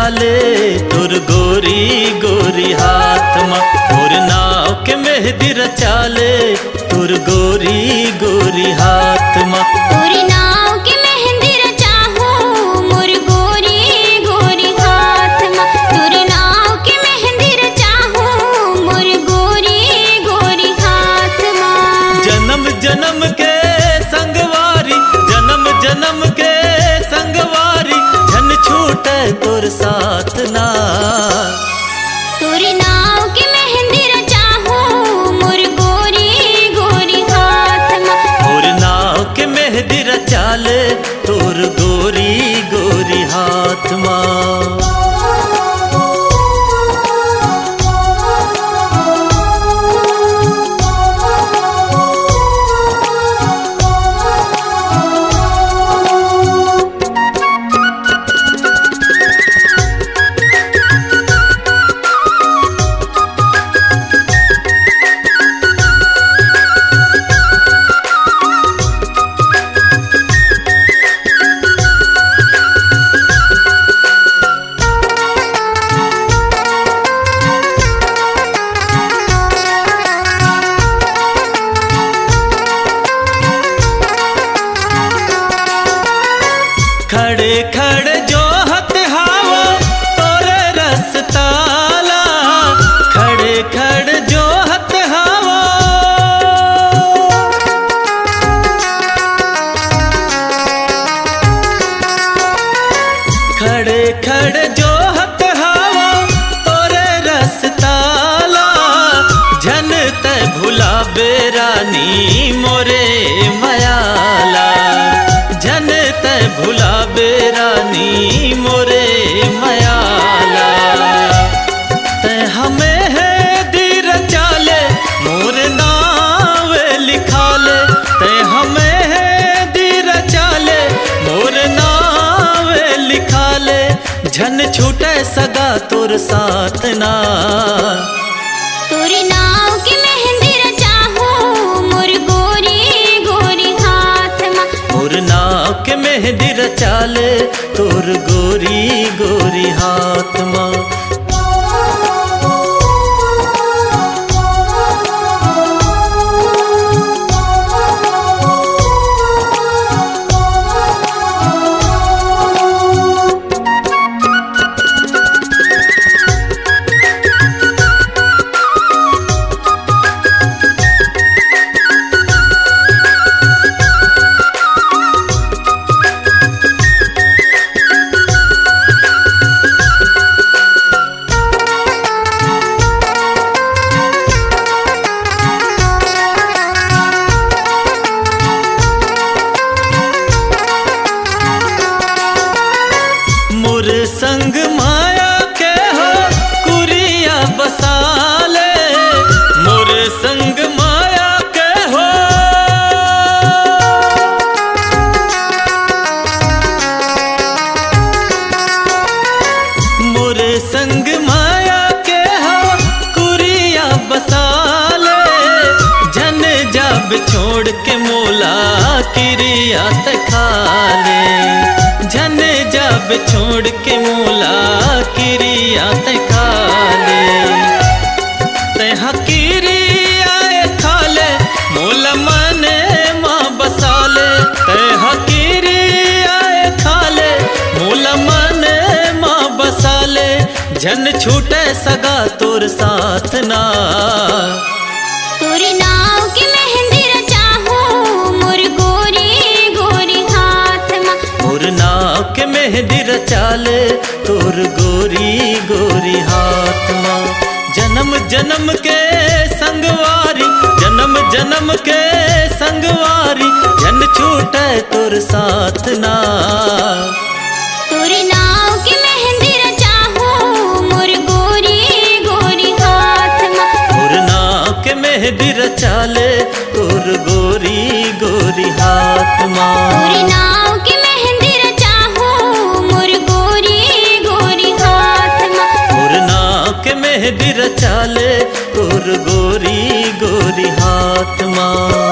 रचाले तोर गोरी गोरी हाथ माँ। मोर नाव के मेहंदी रचाले तोर गोरी गोरी हाथ माँ। तोर नाव के मेहंदी रचाहूँ मोर गोरी गोरी हाथ माँ। तोर नाव के मेहंदी रचाहूँ मोर गोरी गोरी हाथ माँ। जन्म जन्म के संगवारी, जन्म जन्म के संगवारी, झन छूटे तोर साथ ना। तोर नाव के मेहंदी रचाहूँ मोर गोरी गोरी हाथ माँ। मोर नाव के मेहंदी रचाले तोर गोरी गोरी हाथ माँ। खड़े खड़े जो हत हावा तोरे रसताला, खड़े खड़े जो हत हावा। खड़े खड़े जो हत हावा तोरे रसताला, झन ते भुला बेरानी मोरे मयाला। झन ते भुला बेरानी मोरे मयाला। ते हमें है दीर चाले मोर नाव लिखाले। ते हमें है दीर चाले मोर नाव लिखाले। झन छूटे सगा तोर साथ ना। तोर नाव के मेहंदी रचाहूँ मोर गोरी गोरी हाथ माँ। मोर नाव के मेहंदी रचाले तोर गोरी गोरी हाथ माँ। मोर संग माया के हो कुरिया बसाले। मोर संग माया के हो। मोर संग माया के हो कुरिया बसाले। झन जब छोड़ के मोला किरिया ते खाले। झन जब छोड़ के मोला किरिया ते खाले। ते हकीरिया खाले मोला मने माँ बसाले। ते हकीरिया खाले मोला मने माँ बसाले। झन छूटे सगा तोर साथ ना। तोर नाव के मेहंदी रचाहूँ मोर गोरी गोरी हाथ माँ। मोर नाव के मेहंदी रचाले तोर गोरी गोरी हाथ माँ। जन्म जन्म के संगवारी, जन्म जन्म के संगवारी, झन छूटे तोर साथ ना। तोर नाव के मेहंदी रचाहूँ मोर गोरी गोरी हाथ माँ। मोर नाव के मेहंदी रचाले तोर गोरी गोरी हाथ माँ। तोर नाव के मेहंदी रचाहूँ मोर गोरी गोरी हाथ माँ। मोर नाव के मेहंदी रचाले तोर गोरी गोरी हाथ माँ।